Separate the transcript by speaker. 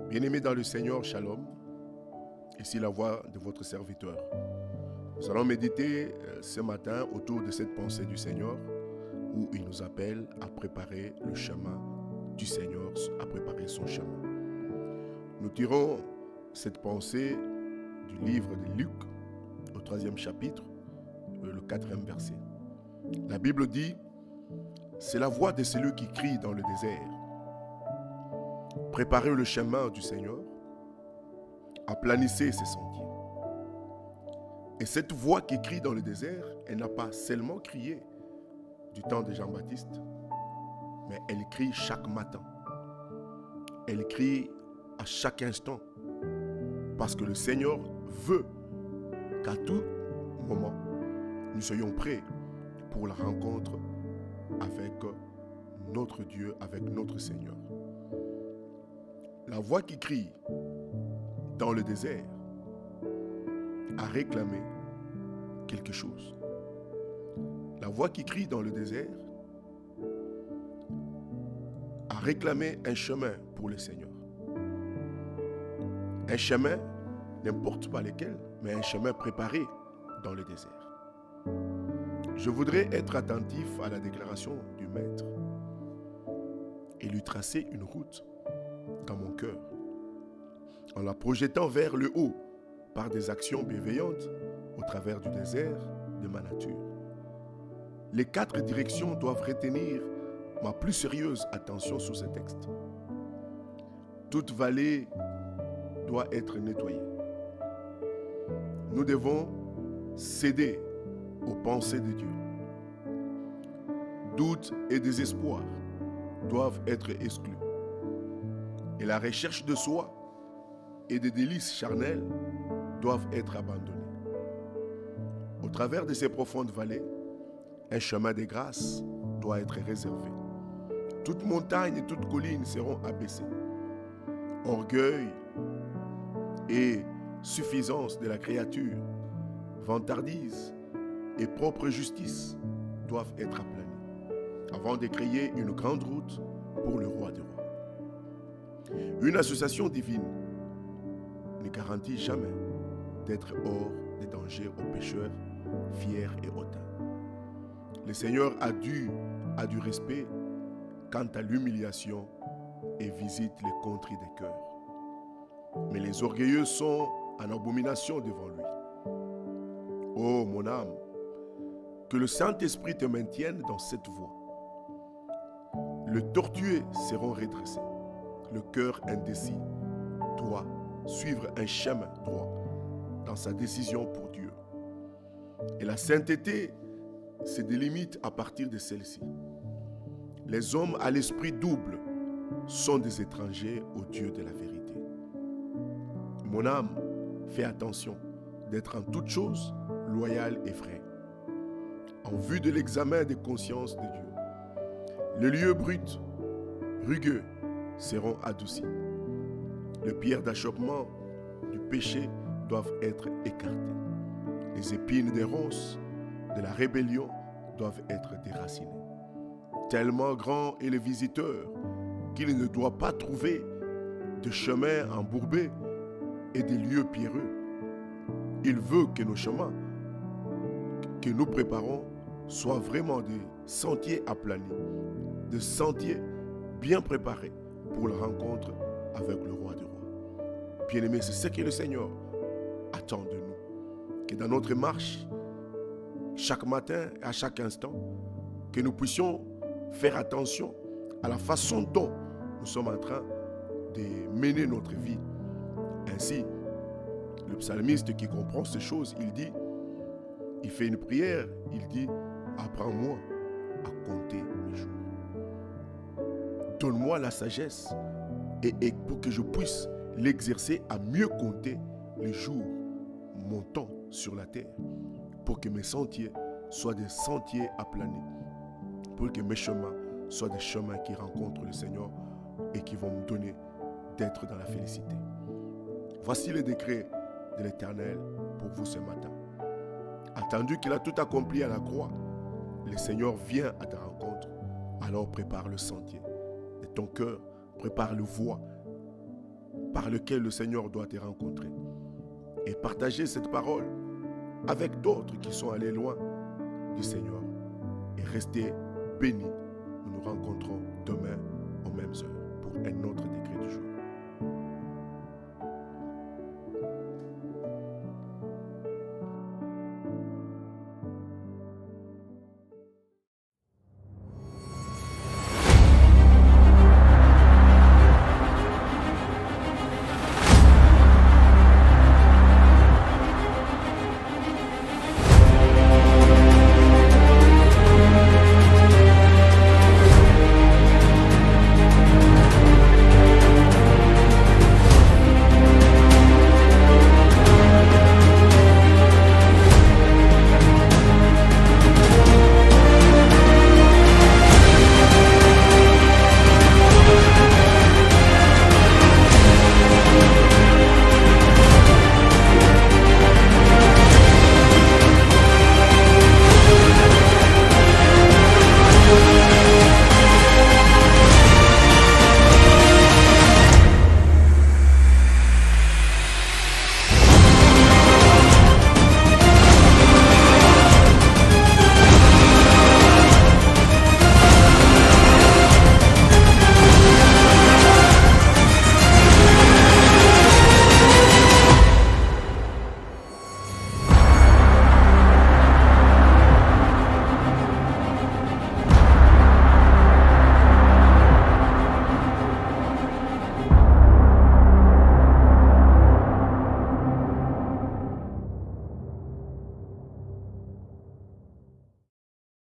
Speaker 1: Bien-aimés dans le Seigneur, Shalom. Ici la voix de votre serviteur. Nous allons méditer ce matin autour de cette pensée du Seigneur où il nous appelle à préparer le chemin du Seigneur, à préparer son chemin. Nous tirons cette pensée du livre de Luc, au 3e chapitre, le 4e verset. La Bible dit, c'est la voix de celui qui crie dans le désert. Préparez le chemin du Seigneur, aplanissez ses sentiers. Et cette voix qui crie dans le désert, elle n'a pas seulement crié du temps de Jean-Baptiste, mais elle crie chaque matin. Elle crie à chaque instant. Parce que le Seigneur veut qu'à tout moment, nous soyons prêts pour la rencontre avec notre Dieu, avec notre Seigneur. La voix qui crie dans le désert a réclamé quelque chose. La voix qui crie dans le désert a réclamé un chemin pour le Seigneur. Un chemin, n'importe pas lequel, mais un chemin préparé dans le désert. Je voudrais être attentif à la déclaration du Maître et lui tracer une route dans mon cœur, en la projetant vers le haut par des actions bienveillantes au travers du désert de ma nature. Les 4 directions doivent retenir ma plus sérieuse attention sur ce texte. Toute vallée doit être nettoyée. Nous devons céder aux pensées de Dieu. Doute et désespoir doivent être exclus. Et la recherche de soi et des délices charnelles doivent être abandonnées. Au travers de ces profondes vallées, un chemin de grâce doit être réservé. Toute montagne et toute colline seront abaissées. Orgueil et suffisance de la créature, vantardise et propre justice doivent être aplanies avant de créer une grande route pour le roi des rois. Une association divine ne garantit jamais d'être hors des dangers aux pécheurs, fiers et hautains. Le Seigneur a du respect quant à l'humiliation et visite les contrits des cœurs. Mais les orgueilleux sont en abomination devant lui. Oh mon âme, que le Saint-Esprit te maintienne dans cette voie. Les tortueux seront redressés. Le cœur indécis doit suivre un chemin droit dans sa décision pour Dieu. Et la sainteté se délimite à partir de celle-ci. Les hommes à l'esprit double sont des étrangers au Dieu de la vérité. Mon âme, fais attention d'être en toute chose loyal et vrai, en vue de l'examen des consciences de Dieu. Les lieux bruts, rugueux, seront adoucis. Les pierres d'achoppement du péché doivent être écartées. Les épines des ronces de la rébellion doivent être déracinées. Tellement grand est le visiteur qu'il ne doit pas trouver de chemin embourbé et des lieux pierreux. Il veut que nos chemins que nous préparons soient vraiment des sentiers aplanis, des sentiers bien préparés pour la rencontre avec le roi des rois. Bien-aimés, c'est ce que le Seigneur attend de nous. Que dans notre marche, chaque matin et à chaque instant, que nous puissions faire attention à la façon dont nous sommes en train de mener notre vie. Ainsi, le psalmiste qui comprend ces choses, il fait une prière, il dit, apprends-moi à compter mes jours. Donne-moi la sagesse et pour que je puisse l'exercer à mieux compter les jours, mon temps sur la terre, pour que mes sentiers soient des sentiers aplanis, pour que mes chemins soient des chemins qui rencontrent le Seigneur et qui vont me donner d'être dans la félicité. Voici le décret de l'Éternel pour vous ce matin. Attendu qu'il a tout accompli à la croix, le Seigneur vient à ta rencontre, alors prépare le sentier de ton cœur, prépare le voie par lequel le Seigneur doit te rencontrer. Et partager cette parole avec d'autres qui sont allés loin du Seigneur. Et restez bénis. Nous nous rencontrons demain aux mêmes heures.